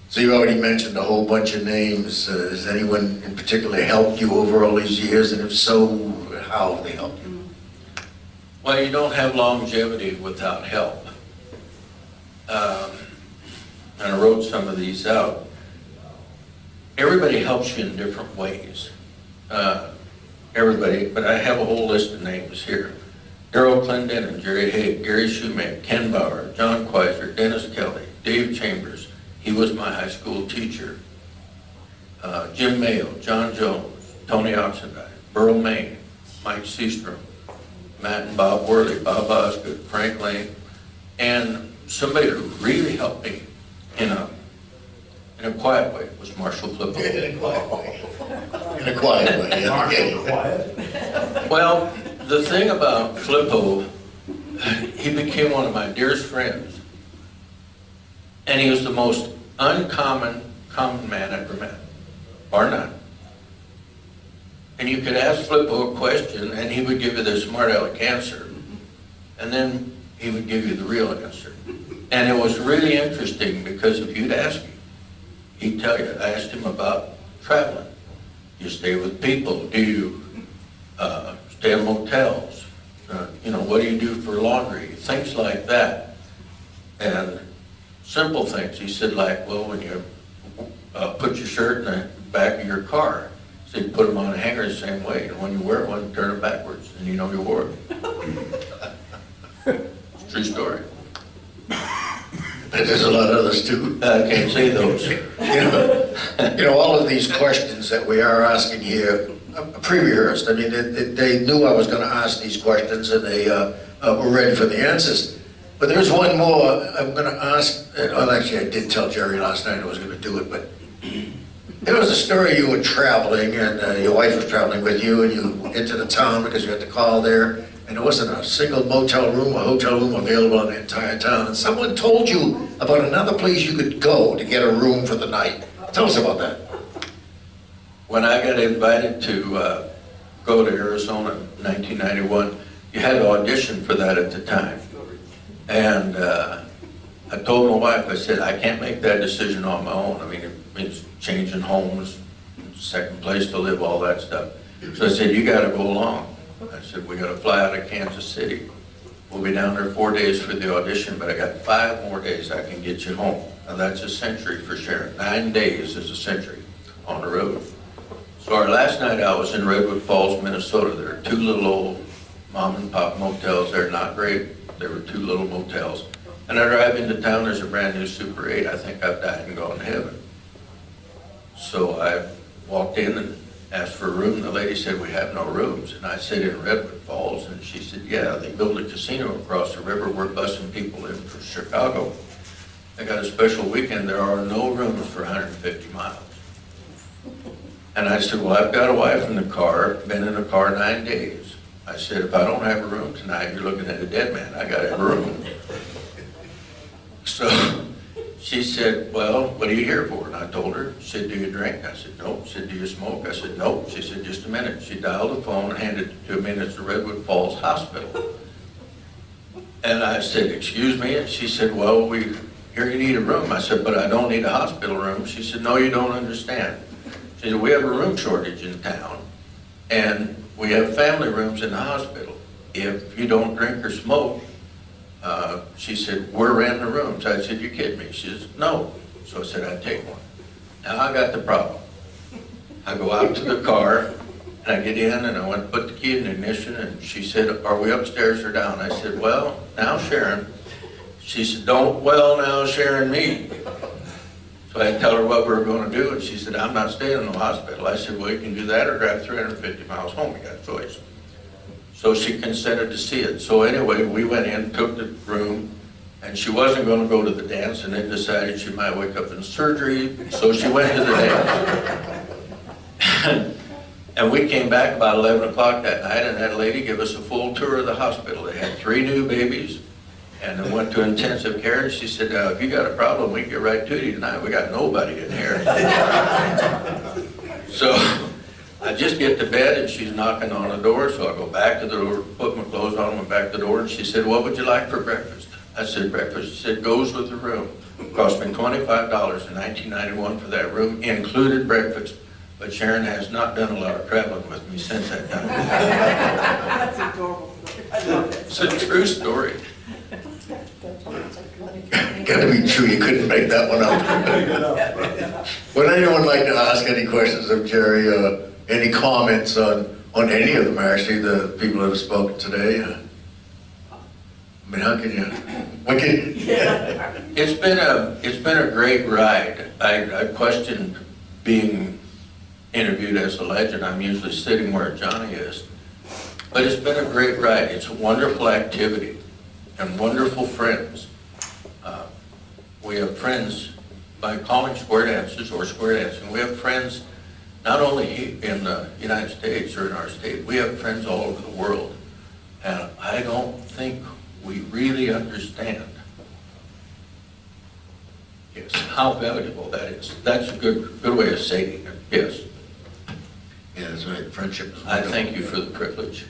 So you already mentioned a whole bunch of names. Has anyone in particular helped you over all these years? And if so, how have they helped you? Well, you don't have longevity without help. And I wrote some of these out. Everybody helps you in different ways. Everybody, but I have a whole list of names here. Daryl Clendon, Jerry Haig, Gary Shoemake, Ken Bauer, John Quaiser, Dennis Kelly, Dave Chambers. He was my high school teacher. Jim Mayo, John Jones, Tony Oxendine, Burl Main, Mike Seastrom, Matt and Bob Worley, Bob Osgood, Frank Lane, and somebody who really helped me in a quiet way was Marshall Flippo. In a quiet way. In a quiet way, yeah. Okay. Well, the thing about Flippo, he became one of my dearest friends. And he was the most common man I ever met, bar none. And you could ask Flippo a question and he would give you the smart aleck answer. And then he would give you the real answer. And it was really interesting because if you'd ask him, he'd tell you. I asked him about traveling. Do you stay with people? Do you stay in motels? What do you do for laundry? Things like that. And simple things. He said, like, well, when you put your shirt in the back of your car, he said, put them on a hanger the same way. And when you wear one, turn it backwards, and you know you wore it. It's a true story. But there's a lot of others too. I can't say those. All of these questions that we are asking here, pre-rehearsed. I mean, they knew I was going to ask these questions and they were ready for the answers. But there's one more I'm going to ask. Well, actually, I did tell Jerry last night I was going to do it, but there was a story you were traveling and your wife was traveling with you and you entered the town because you had to call there. And there wasn't a single motel room or hotel room available in the entire town. And someone told you about another place you could go to get a room for the night. Tell us about that. When I got invited to go to Arizona in 1991, you had to audition for that at the time. And I told my wife, I said, I can't make that decision on my own. I mean, it means changing homes, second place to live, all that stuff. So I said, you got to go along. I said, we got to fly out of Kansas City. We'll be down there 4 days for the audition, but I got 5 more days I can get you home. Now that's a century for Sharon. 9 days is a century on the road. So our last night out was in Redwood Falls, Minnesota. There are 2 little old mom and pop motels. They're not great. There were 2 little motels. And I drive into town, there's a brand new Super 8. I think I've died and gone to heaven. So I walked in and asked for a room. The lady said, we have no rooms. And I said, in Redwood Falls. And she said, yeah, they built a casino across the river. We're busing people in from Chicago. They got a special weekend. There are no rooms for 150 miles. And I said, well, I've got a wife in the car, been in the car 9 days. I said, if I don't have a room tonight, you're looking at a dead man. I got a room. So she said, well, what are you here for? And I told her. She said, do you drink? I said, nope. She said, do you smoke? I said, nope. She said, just a minute. She dialed the phone and handed it to me, and it's the Redwood Falls Hospital. And I said, excuse me? And she said, well, we hear you need a room. I said, but I don't need a hospital room. She said, no, you don't understand. She said, we have a room shortage in town, and we have family rooms in the hospital. If you don't drink or smoke, she said, we're renting the rooms. I said, you kidding me? She says, no. So I said, I'd take one. Now I got the problem. I go out to the car, and I get in, and I went to put the key in the ignition, and she said, are we upstairs or down? I said, well, now Sharon. She said, don't well now Sharon me. So I had to tell her what we were going to do, and she said, I'm not staying in the hospital. I said, well, you can do that or drive 350 miles home. You got a choice. So she consented to see it. So anyway, we went in, took the room, and she wasn't going to go to the dance, and then decided she might wake up in surgery, so she went to the dance. And we came back about 11 o'clock that night, and that lady gave us a full tour of the hospital. They had 3 new babies, and they went to intensive care, and she said, if you got a problem, we can get right to you tonight. We got nobody in here. So I just get to bed, and she's knocking on the door, so I go back to the door, put my clothes on, went back to the door, and she said, what would you like for breakfast? I said, breakfast. She said, goes with the room. It cost me $25 in 1991 for that room, included breakfast. But Sharon has not done a lot of traveling with me since that time. That's adorable. I love it. It's a true story. Gotta be true, you couldn't make that one up. Would anyone like to ask any questions of Jerry, any comments on any of them, actually, the people who have spoken today? I mean, how can you, what can It's been a great ride. I questioned being interviewed as a legend. I'm usually sitting where Johnny is. But it's been a great ride. It's a wonderful activity and wonderful friends. We have friends by calling square dances or square dancing. We have friends not only in the United States or in our state, we have friends all over the world. And I don't think we really understand, yes, how valuable that is. That's a good way of saying it, yes. Yeah, that's right, friendship is I wonderful. thank you for the privilege.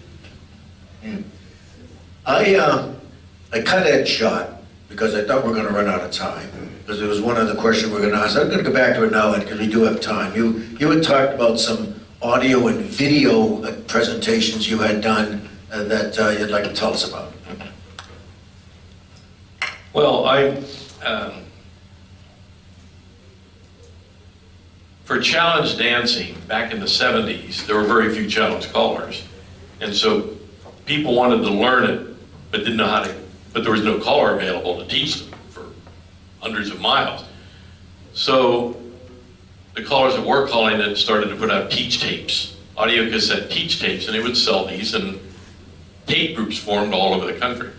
I cut Ed short because I thought we were going to run out of time. Because there was one other question we were going to ask. I'm going to go back to it now, Ed, because we do have time. You had talked about some audio and video presentations you had done that you'd like to tell us about. Well, for challenge dancing, back in the 70s, there were very few challenge callers. And so people wanted to learn it, but didn't know how to, but there was no caller available to teach them for hundreds of miles. So the callers that were calling it started to put out teach tapes, audio cassette teach tapes, and they would sell these, and tape groups formed all over the country.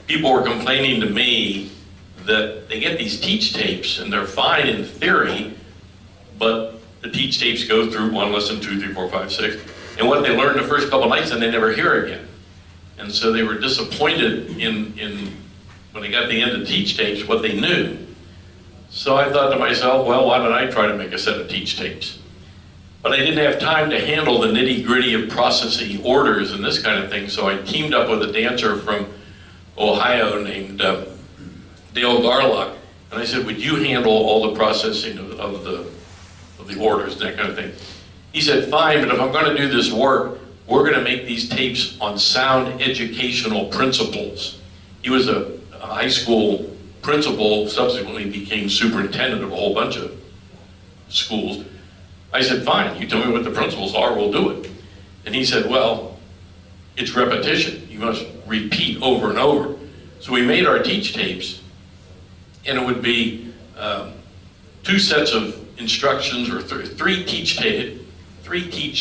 People were complaining to me that they get these teach tapes and they're fine in theory, but the teach tapes go through 1 lesson, 2, 3, 4, 5, 6, and what they learned the first couple nights and they never hear again. And so they were disappointed in when they got the end of teach tapes, what they knew. So I thought to myself, well, why don't I try to make a set of teach tapes? But I didn't have time to handle the nitty-gritty of processing orders and this kind of thing, so I teamed up with a dancer from Ohio named Dale Garlock, and I said, would you handle all the processing of the orders and that kind of thing? He said, fine, but if I'm going to do this work, we're going to make these tapes on sound educational principles. He was a high school principal, subsequently became superintendent of a whole bunch of schools. I said, fine, you tell me what the principles are, we'll do it. And he said, well, it's repetition. You must repeat over and over. So we made our teach tapes, and it would be 2 sets of instructions or three teach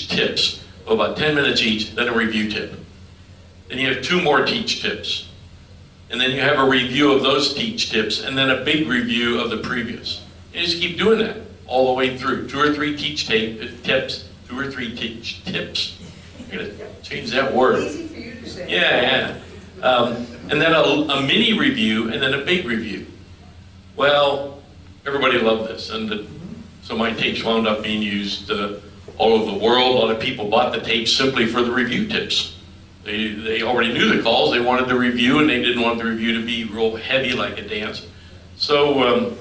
tips of about 10 minutes each, then a review tip. Then you have 2 more teach tips. And then you have a review of those teach tips, and then a big review of the previous. And you just keep doing that all the way through. 2 or 3 teach tips, 2 or 3 teach tips. I'm gonna change that word. Easy for you to say. Yeah. And then a mini review, and then a big review. Well, everybody loved this, and so my tapes wound up being used all over the world. A lot of people bought the tapes simply for the review tips. They already knew the calls, they wanted the review, and they didn't want the review to be real heavy like a dance. So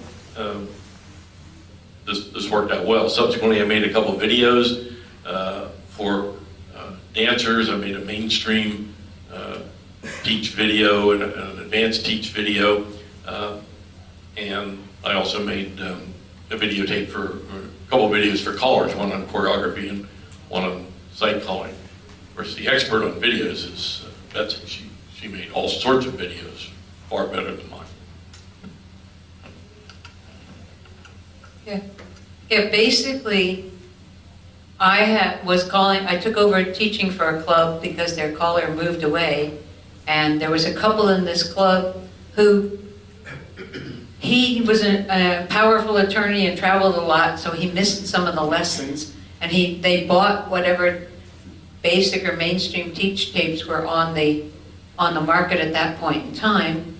this worked out well. Subsequently, I made a couple videos for dancers. I made a mainstream teach video and an advanced teach video, and I also made a videotape for a couple of videos for callers, one on choreography and one on sight calling. Of course, the expert on videos is Betsy. She made all sorts of videos, far better than mine. Yeah, basically, I took over teaching for a club because their caller moved away, and there was a couple in this club who, he was a powerful attorney and traveled a lot, so he missed some of the lessons, and they bought whatever basic or mainstream teach tapes were on the market at that point in time,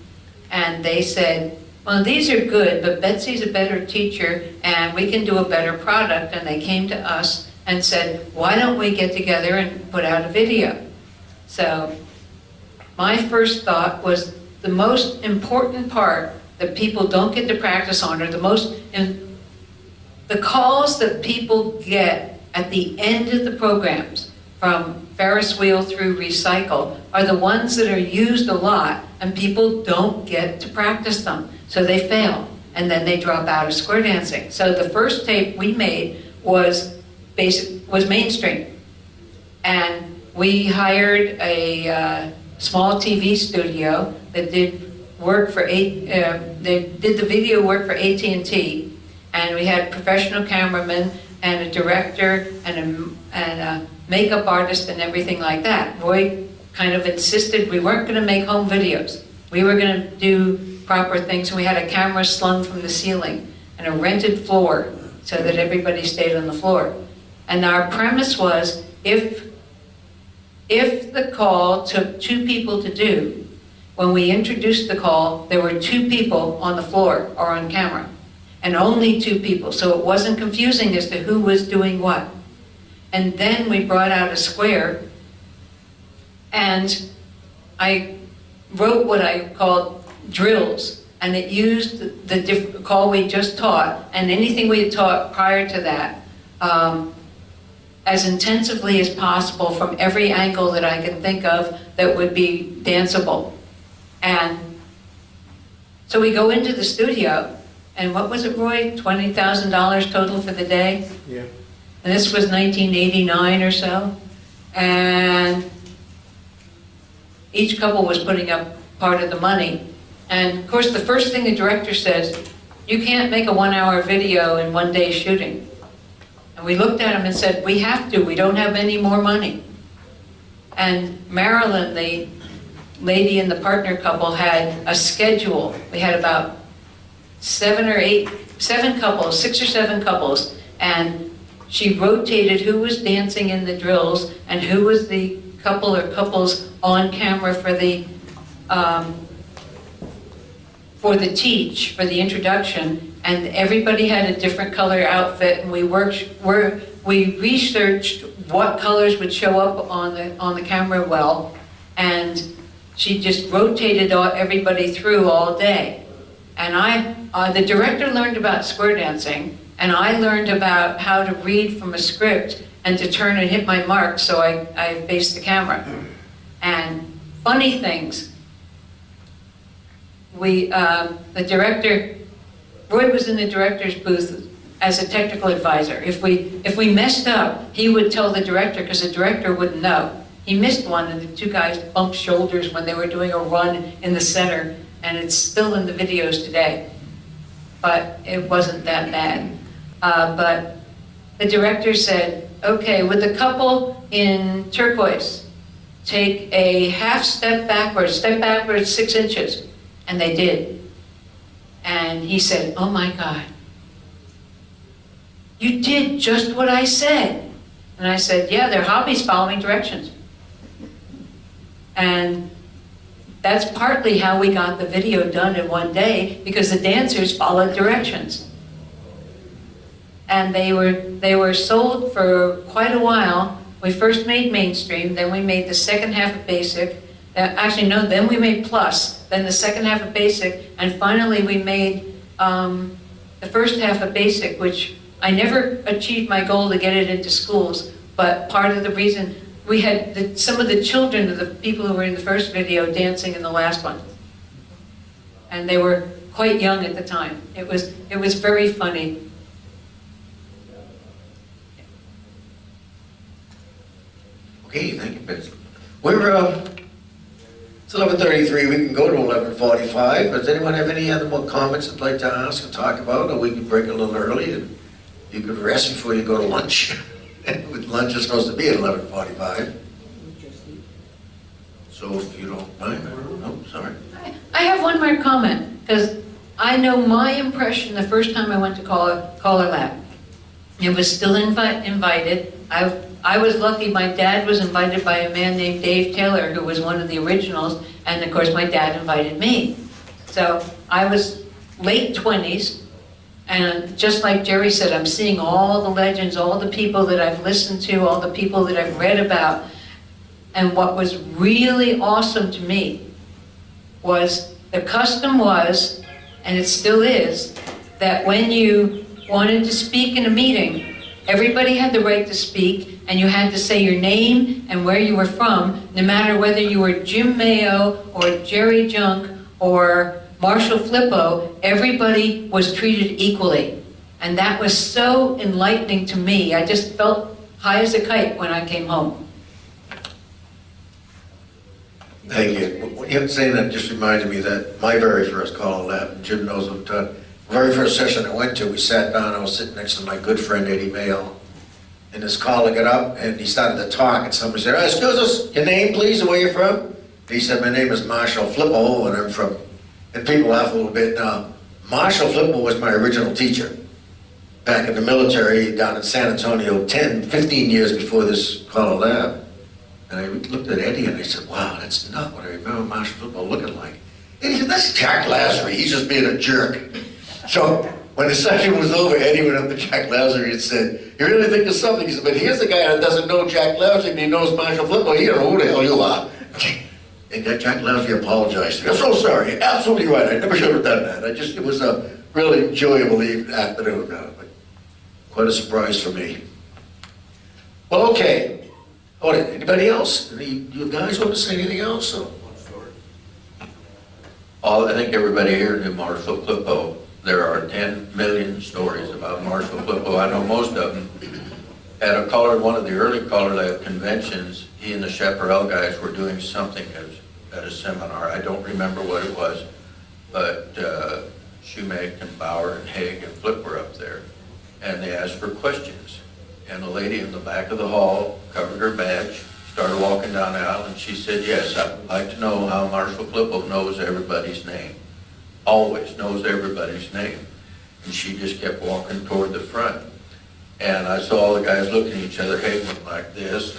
and they said, well, these are good, but Betsy's a better teacher and we can do a better product. And they came to us and said, why don't we get together and put out a video? So my first thought was the most important part that people don't get to practice on, or the calls that people get at the end of the programs, from Ferris wheel through recycle, are the ones that are used a lot and people don't get to practice them. So they fail, and then they drop out of square dancing. So the first tape we made was mainstream. And we hired a small TV studio that did work for they did the video work for AT&T, and we had professional cameramen and a director and a makeup artist and everything like that. Roy kind of insisted we weren't going to make home videos. We were going to do proper things, and we had a camera slung from the ceiling and a rented floor so that everybody stayed on the floor. And our premise was, if the call took 2 people to do, when we introduced the call, there were 2 people on the floor or on camera, and only 2 people, so it wasn't confusing as to who was doing what. And then we brought out a square, and I wrote what I called drills, and it used the call we just taught and anything we had taught prior to that as intensively as possible from every angle that I could think of that would be danceable. And so we go into the studio, and what was it, Roy? $20,000 total for the day? Yeah. And this was 1989 or so. And each couple was putting up part of the money. And of course, the first thing the director says, you can't make a 1-hour video in 1 day shooting. And we looked at him and said, we have to, we don't have any more money. And Marilyn, the lady in the partner couple, had a schedule. We had about 7 couples, 6 or 7 couples, and she rotated who was dancing in the drills and who was the couple or couples on camera for the teach, for the introduction, and everybody had a different color outfit, and we researched what colors would show up on the camera well, and she just rotated everybody through all day. And the director learned about square dancing, and I learned about how to read from a script and to turn and hit my mark, so I faced the camera. And funny things, the director, Roy was in the director's booth as a technical advisor. If we messed up, he would tell the director, because the director wouldn't know. He missed one, and the 2 guys bumped shoulders when they were doing a run in the center, and it's still in the videos today. But it wasn't that bad. But the director said, okay, with the couple in turquoise, take a half step backwards 6 inches. And they did. And he said, oh my God, you did just what I said. And I said, yeah, their hobby's following directions. And that's partly how we got the video done in one day, because the dancers followed directions. And they were sold for quite a while. We first made mainstream, then we made the second half of basic. Actually, no, then we made plus, then the second half of basic, and finally we made the first half of basic, which I never achieved my goal to get it into schools, but part of the reason, we had some of the children of the people who were in the first video dancing in the last one. And they were quite young at the time. It was very funny. Okay, thank you, Betsy. It's 11:33, we can go to 11:45. Does anyone have any other more comments they'd like to ask or talk about? Or we can break a little early and you could rest before you go to lunch. Lunch is supposed to be at 11:45. So if you don't mind, oh, sorry. I have one more comment, because I know my impression the first time I went to CALLERLAB. It was still invited. I was lucky, my dad was invited by a man named Dave Taylor, who was one of the originals, and of course my dad invited me. So I was late 20s, and just like Jerry said, I'm seeing all the legends, all the people that I've listened to, all the people that I've read about. And what was really awesome to me was the custom was, and it still is, that when you wanted to speak in a meeting, everybody had the right to speak, and you had to say your name and where you were from, no matter whether you were Jim Mayo or Jerry Junck or Marshall Flippo, everybody was treated equally. And that was so enlightening to me. I just felt high as a kite when I came home. Thank you. When you saying that just reminded me that my very first CALLERLAB, and Jim knows what I'm talking, the very first session I went to, we sat down, I was sitting next to my good friend Eddie Mayo, and this caller got up and he started to talk, and somebody said, excuse us, your name please, and where you're from? And he said, my name is Marshall Flippo, and I'm from, and people laugh a little bit. Now, Marshall Flippo was my original teacher back in the military down in San Antonio 15 years before this CALLERLAB. And I looked at Eddie and I said, wow, that's not what I remember Marshall Flippo looking like. And he said, that's Jack Lazary, he's just being a jerk. So when the session was over, Eddie went up to Jack Lazary and said, you really think of something? He said, but here's the guy that doesn't know Jack Lazary, but he knows Marshall Flippo. He don't know who the hell you are. And Jack Lazary apologized. I'm so sorry, you're absolutely right. I never should have done that. It was a really enjoyable afternoon, but quite a surprise for me. Well, okay. Oh, anybody else? You guys want to say anything else? I think everybody here knew Marshall Flippo. There are 10 million stories about Marshall Flippo. I know most of them. At one of the early CALLERLAB conventions, he and the Chaparral guys were doing something at a seminar. I don't remember what it was, but Shoemake and Bauer and Haig and Flip were up there, and they asked for questions. And a lady in the back of the hall covered her badge, started walking down the aisle, and she said, yes, I'd like to know how Marshall Flippo knows everybody's name. Always knows everybody's name. And she just kept walking toward the front. And I saw all the guys looking at each other, Haig went like this,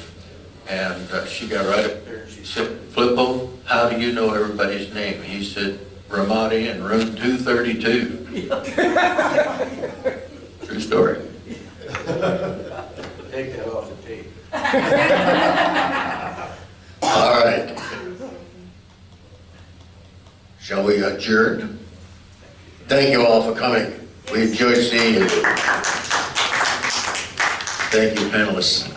and she got right up there and she said, Flippo, how do you know everybody's name? He said, Ramadi in room 232. True story. Take that off the tape. All right. Shall we adjourn? Thank you all for coming. We enjoyed seeing you. Thank you, panelists.